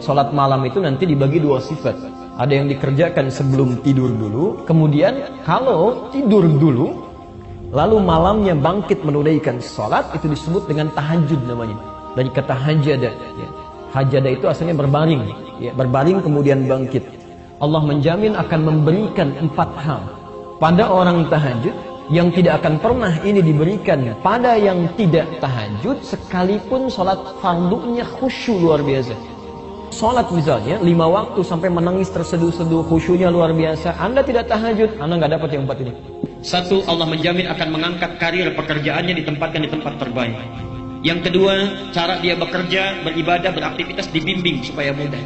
Sholat malam itu nanti dibagi dua sifat. Ada yang dikerjakan sebelum tidur dulu, kemudian kalau tidur dulu, lalu malamnya bangkit menunaikan sholat, itu disebut dengan tahajud namanya. Dari kata hajada. Ya. Hajada itu asalnya berbaring. Ya, berbaring kemudian bangkit. Allah menjamin akan memberikan 4 hal pada orang tahajud yang tidak akan pernah ini diberikan pada yang tidak tahajud, sekalipun sholat fardunya khusyuk luar biasa. Sholat misalnya 5 waktu sampai menangis terseduh-seduh, khusyuknya luar biasa. Anda tidak tahajud, Anda nggak dapat yang 4 ini. 1, Allah menjamin akan mengangkat karir pekerjaannya, ditempatkan di tempat terbaik. Yang kedua, cara dia bekerja, beribadah, beraktivitas dibimbing supaya mudah.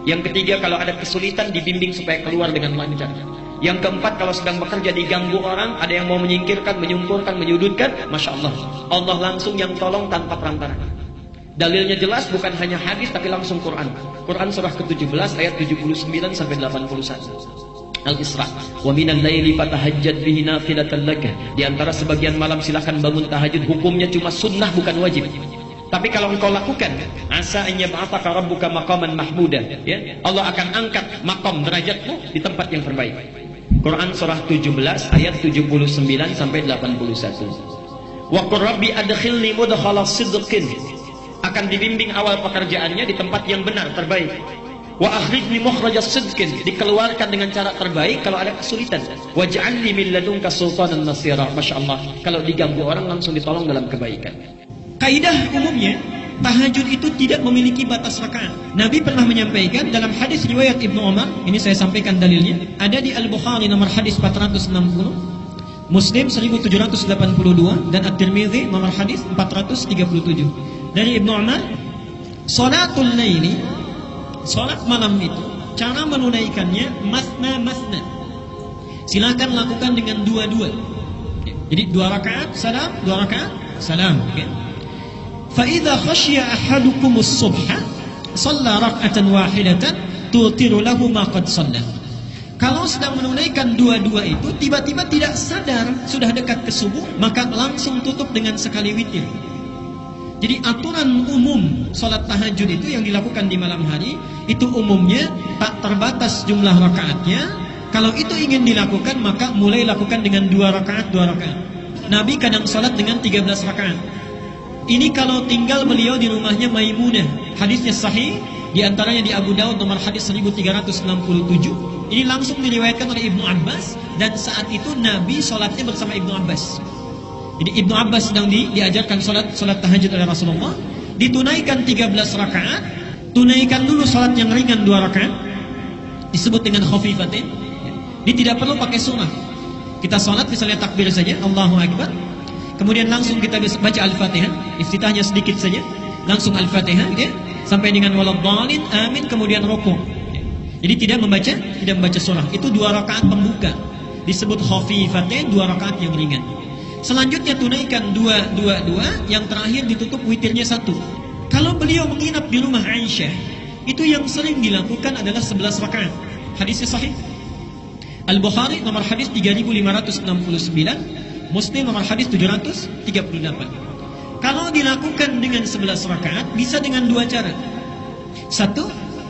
Yang ketiga, kalau ada kesulitan dibimbing supaya keluar dengan lancar. Yang keempat, kalau sedang bekerja diganggu orang, ada yang mau menyingkirkan, menyumpurkan, menyudutkan, Masya Allah, Allah langsung yang tolong tanpa perantara. Dalilnya jelas, bukan hanya hadis tapi langsung Quran. Quran surah ke-17 ayat 79 sampai 81. Al-Isra. Wa minal laili fatahajjad bihi nafilatan laka. Di antara sebagian malam silakan bangun tahajud, hukumnya cuma sunnah bukan wajib. Tapi kalau engkau lakukan, asa an yab'athaka rabbuka maqaman mahmuda, ya. Allah akan angkat maqam derajatmu di tempat yang terbaik. Quran surah 17 ayat 79 sampai 81. Wa qur rabbi adkhilni mudkhala sidqin. Akan dibimbing awal pekerjaannya di tempat yang benar, terbaik. Wa akhrijni mukhrajas sidqin, dikeluarkan dengan cara terbaik kalau ada kesulitan. Waj'alni min ladunka sultanan nasira. Masyaallah, kalau diganggu orang langsung ditolong dalam kebaikan. Kaidah umumnya, tahajud itu tidak memiliki batas rakaat. Nabi pernah menyampaikan dalam hadis riwayat Ibnu Umar, ini saya sampaikan dalilnya, ada di Al-Bukhari nomor hadis 460, Muslim 1782, dan At-Tirmidzi nomor hadis 437. Dari Ibnu Umar, salatul laili, salat malam itu, cara menunaikannya masna. Silakan lakukan dengan 2-2. Jadi 2 rakaat salam, 2 rakaat salam. Okay? Fa idza khashiya ahadukumus subha, shalla rak'atan wahidatan tutiru lahu ma qad shalla. Kalau sedang menunaikan 2-2 itu, tiba-tiba tidak sadar sudah dekat ke subuh, maka langsung tutup dengan sekali witir. Jadi aturan umum sholat tahajud itu yang dilakukan di malam hari, itu umumnya tak terbatas jumlah rakaatnya. Kalau itu ingin dilakukan, maka mulai lakukan dengan 2 rakaat. Nabi kadang sholat dengan 13 rakaat. Ini kalau tinggal beliau di rumahnya Maimunah. Hadisnya sahih, di antaranya di Abu Daud nomor hadis 1367. Ini langsung diriwayatkan oleh Ibnu Abbas, dan saat itu Nabi sholatnya bersama Ibnu Abbas. Jadi Ibnu Abbas sedang diajarkan sholat tahajud oleh Rasulullah, ditunaikan 13 rakaat, tunaikan dulu sholat yang ringan 2 rakaat, disebut dengan khafifatin. Ini tidak perlu pakai sunnah. Kita sholat misalnya takbir saja, Allahu Akbar, kemudian langsung kita baca Al-Fatihah, iftitahnya sedikit saja, langsung Al-Fatihah, gitu ya, sampai dengan waladhdallin, amin, kemudian rukuk. Jadi tidak membaca surah. Itu 2 rakaat pembuka, disebut khafifatin, 2 rakaat yang ringan. Selanjutnya tunaikan 2, yang terakhir ditutup witirnya 1. Kalau beliau menginap di rumah Aisyah, itu yang sering dilakukan adalah 11 rakaat. Hadisnya sahih. Al-Bukhari nomor hadis 3569, Muslim nomor hadis 738. Kalau dilakukan dengan 11 rakaat, bisa dengan 2 cara. 1,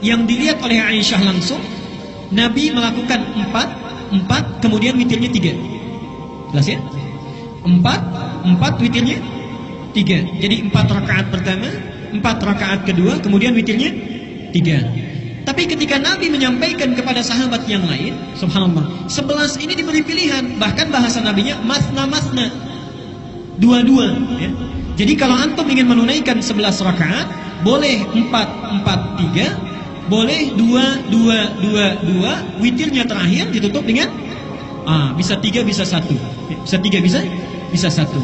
yang dilihat oleh Aisyah langsung, Nabi melakukan 4, kemudian witirnya 3. Jelas ya? 4 witirnya 3. Jadi 4 rakaat pertama, 4 rakaat kedua, kemudian witirnya 3. Tapi ketika Nabi menyampaikan kepada sahabat yang lain, subhanallah, 11 ini diberi pilihan. Bahkan bahasa Nabinya masna, 2-2, ya. Jadi kalau antum ingin menunaikan 11 rakaat, boleh 4-4-3, boleh 2-2-2-2, witirnya terakhir ditutup dengan bisa 3, bisa 1. Bisa 3, bisa 1.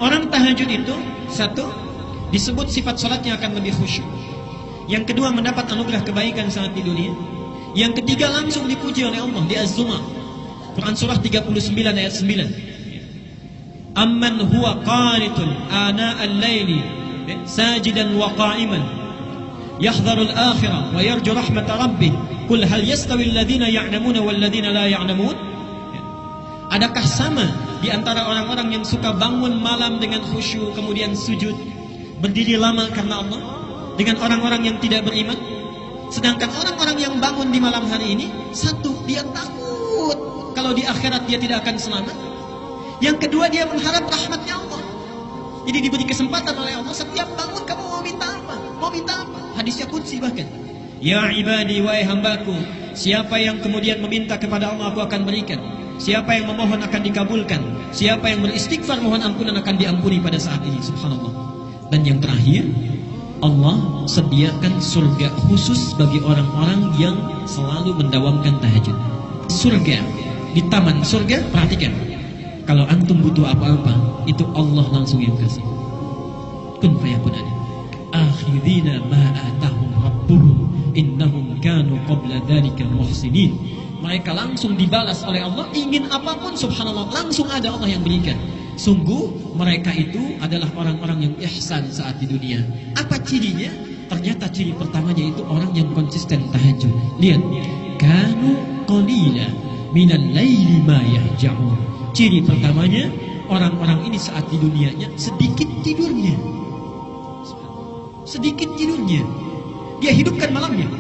Orang tahajud itu, 1, disebut sifat sholatnya akan lebih khusyuk. Yang kedua, mendapat anugerah kebaikan saat di dunia. Yang ketiga, langsung dipuji oleh Allah di Az-Zumar, Quran surah 39 ayat 9. Amman huwa qanitun ana al-laili sajidan wa qa'iman yahdharul akhirah wa yarju rahmat rabbih qul hal yastawi alladhina ya'lamuna wal ladhina la ya'lamun. Adakah sama di antara orang-orang yang suka bangun malam dengan khusyuk, kemudian sujud, berdiri lama karena Allah, dengan orang-orang yang tidak beriman? Sedangkan orang-orang yang bangun di malam hari ini, satu, dia takut kalau di akhirat dia tidak akan selamat. Yang kedua, dia mengharap rahmatnya Allah. Jadi diberi kesempatan oleh Allah, setiap bangun kamu mau minta apa? Mau minta apa? Hadisnya qudsi bahkan. Ya ibadi, wahai hambaku, siapa yang kemudian meminta kepada Allah, aku akan berikan. Siapa yang memohon akan dikabulkan. Siapa yang beristighfar, mohon ampunan, akan diampuni pada saat ini. Subhanallah. Dan yang terakhir, Allah sediakan surga khusus bagi orang-orang yang selalu mendawamkan tahajud. Surga, di taman surga, perhatikan. Kalau antum butuh apa-apa, itu Allah langsung yang kasih. Kun fayakun ada. Akhirina ma atahum rabbuhum innahum kanu qabla dzalika muhsinin. Mereka langsung dibalas oleh Allah, ingin apapun subhanallah langsung ada Allah yang berikan. Sungguh mereka itu adalah orang-orang yang ihsan saat di dunia. Apa cirinya? Ternyata ciri pertamanya itu orang yang konsisten tahajud. Lihat, kanu qalila minal laili ma yahja'un. Ciri pertamanya, orang-orang ini saat di dunianya sedikit tidurnya. Sedikit tidurnya. Dia hidupkan malamnya.